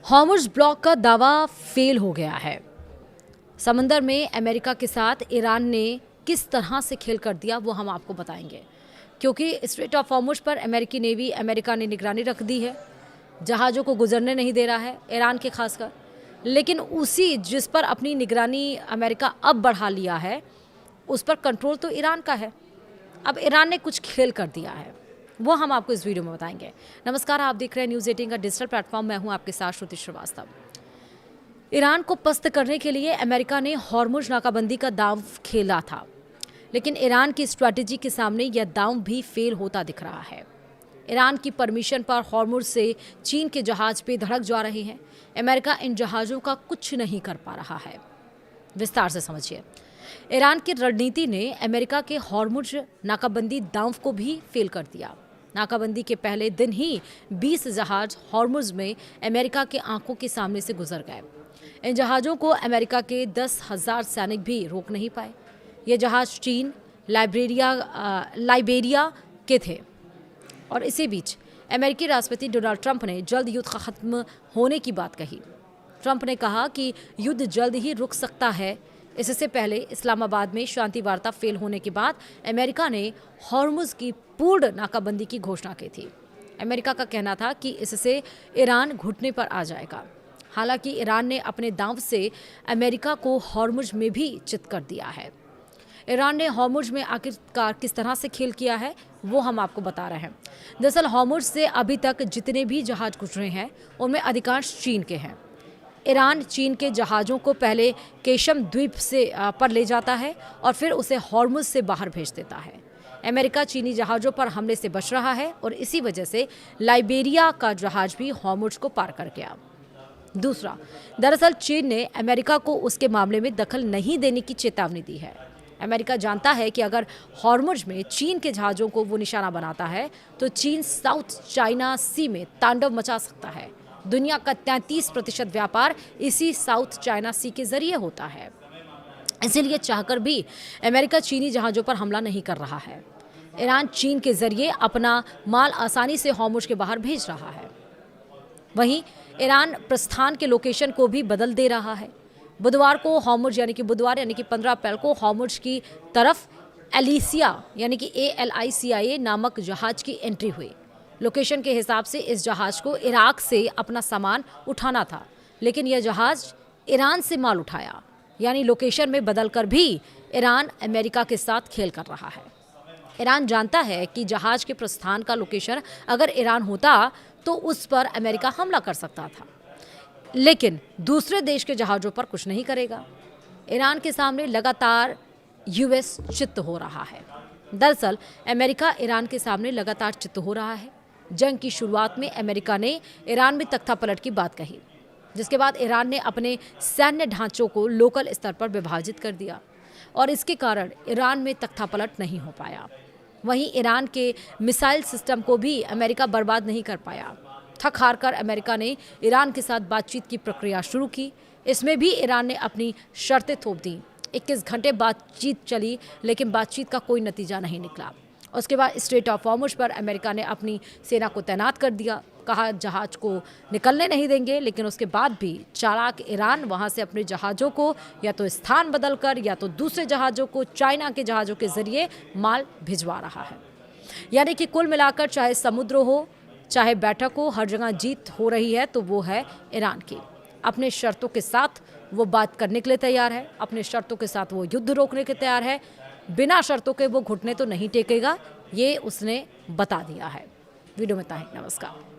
Hormuz block का दावा fail हो गया है। समंदर में अमेरिका के साथ ईरान ने किस तरह से खेल कर दिया वो हम आपको बताएंगे, क्योंकि स्ट्रेट ऑफ हॉर्मुज़ पर अमेरिकी नेवी अमेरिका ने निगरानी रख दी है। जहाज़ों को गुजरने नहीं दे रहा है, ईरान के खासकर। लेकिन उसी जिस पर अपनी निगरानी अमेरिका अब बढ़ा लिया है, उस पर कंट्रोल तो ईरान का है। अब ईरान ने कुछ खेल कर दिया है, वो हम आपको इस वीडियो में बताएंगे। नमस्कार, आप देख रहे हैं न्यूज़ 18 का डिजिटल प्लेटफॉर्म। मैं हूं आपके साथ श्रुति श्रीवास्तव। ईरान को पस्त करने के लिए अमेरिका ने हॉर्मुज़ नाकाबंदी का दांव खेला था, लेकिन ईरान की स्ट्रैटेजी के सामने यह दांव भी फेल होता दिख रहा है। ईरान की परमिशन पर हॉर्मुज़ से चीन के जहाज पे धड़क जा रहे हैं। अमेरिका इन जहाज़ों का कुछ नहीं कर पा रहा है। विस्तार से समझिए। ईरान की रणनीति ने अमेरिका के हॉर्मुज़ नाकाबंदी दांव को भी फेल कर दिया। नाकाबंदी के पहले दिन ही 20 जहाज हॉर्मुज़ में अमेरिका के आंखों के सामने से गुजर गए। इन जहाज़ों को अमेरिका के 10,000 सैनिक भी रोक नहीं पाए। ये जहाज़ चीन, लाइबेरिया के थे। और इसी बीच अमेरिकी राष्ट्रपति डोनाल्ड ट्रंप ने जल्द युद्ध खत्म होने की बात कही। ट्रंप ने कहा कि युद्ध जल्द ही रुक सकता है। इससे पहले इस्लामाबाद में शांति वार्ता फेल होने के बाद अमेरिका ने हॉर्मुज़ की पूर्ण नाकाबंदी की घोषणा की थी। अमेरिका का कहना था कि इससे ईरान घुटने पर आ जाएगा। हालांकि ईरान ने अपने दांव से अमेरिका को हॉर्मुज़ में भी चित कर दिया है। ईरान ने हॉर्मुज़ में आखिरकार किस तरह से खेल किया है वो हम आपको बता रहे हैं। दरअसल हॉर्मुज़ से अभी तक जितने भी जहाज गुजरे हैं उनमें अधिकांश चीन के हैं। ईरान चीन के जहाज़ों को पहले केशम द्वीप से पर ले जाता है और फिर उसे हॉर्मुज़ से बाहर भेज देता है। अमेरिका चीनी जहाज़ों पर हमले से बच रहा है और इसी वजह से लाइबेरिया का जहाज़ भी हॉर्मुज़ को पार कर गया। दूसरा, दरअसल चीन ने अमेरिका को उसके मामले में दखल नहीं देने की चेतावनी दी है। अमेरिका जानता है कि अगर हॉर्मुज़ में चीन के जहाज़ों को वो निशाना बनाता है तो चीन साउथ चाइना सी में तांडव मचा सकता है। दुनिया का 33% व्यापार इसी साउथ चाइना सी के जरिए होता है। इसीलिए चाहकर भी अमेरिका चीनी जहाज़ों पर हमला नहीं कर रहा है। ईरान चीन के जरिए अपना माल आसानी से हॉर्मुज़ के बाहर भेज रहा है। वहीं ईरान प्रस्थान के लोकेशन को भी बदल दे रहा है। बुधवार को हॉर्मुज़ यानी कि 15 अप्रैल को हॉर्मुज़ की तरफ एलिसिया यानी कि ALICIA नामक जहाज़ की एंट्री हुई। लोकेशन के हिसाब से इस जहाज़ को इराक से अपना सामान उठाना था, लेकिन यह जहाज़ ईरान से माल उठाया। यानी लोकेशन में बदलकर भी ईरान अमेरिका के साथ खेल कर रहा है। ईरान जानता है कि जहाज़ के प्रस्थान का लोकेशन अगर ईरान होता तो उस पर अमेरिका हमला कर सकता था, लेकिन दूसरे देश के जहाज़ों पर कुछ नहीं करेगा। ईरान के सामने लगातार US चित्त हो रहा है। दरअसल अमेरिका ईरान के सामने लगातार चित्त हो रहा है। जंग की शुरुआत में अमेरिका ने ईरान में तख्तापलट की बात कही, जिसके बाद ईरान ने अपने सैन्य ढांचों को लोकल स्तर पर विभाजित कर दिया और इसके कारण ईरान में तख्तापलट नहीं हो पाया। वहीं ईरान के मिसाइल सिस्टम को भी अमेरिका बर्बाद नहीं कर पाया। थक हार कर अमेरिका ने ईरान के साथ बातचीत की प्रक्रिया शुरू की। इसमें भी ईरान ने अपनी शर्तें थोप दी। 21 घंटे बातचीत चली, लेकिन बातचीत का कोई नतीजा नहीं निकला। उसके बाद स्ट्रेट ऑफ हॉर्मुज़ पर अमेरिका ने अपनी सेना को तैनात कर दिया। कहा जहाज़ को निकलने नहीं देंगे, लेकिन उसके बाद भी चालाक ईरान वहां से अपने जहाज़ों को या तो स्थान बदलकर या तो दूसरे जहाज़ों को चाइना के जहाज़ों के जरिए माल भिजवा रहा है। यानी कि कुल मिलाकर चाहे समुद्र हो चाहे बैठक हो, हर जगह जीत हो रही है तो वो है ईरान की। अपने शर्तों के साथ वो बात करने के लिए तैयार है, अपने शर्तों के साथ वो युद्ध रोकने के तैयार है। बिना शर्तों के वो घुटने तो नहीं टेकेगा, ये उसने बता दिया है। वीडियो में इतना ही। नमस्कार।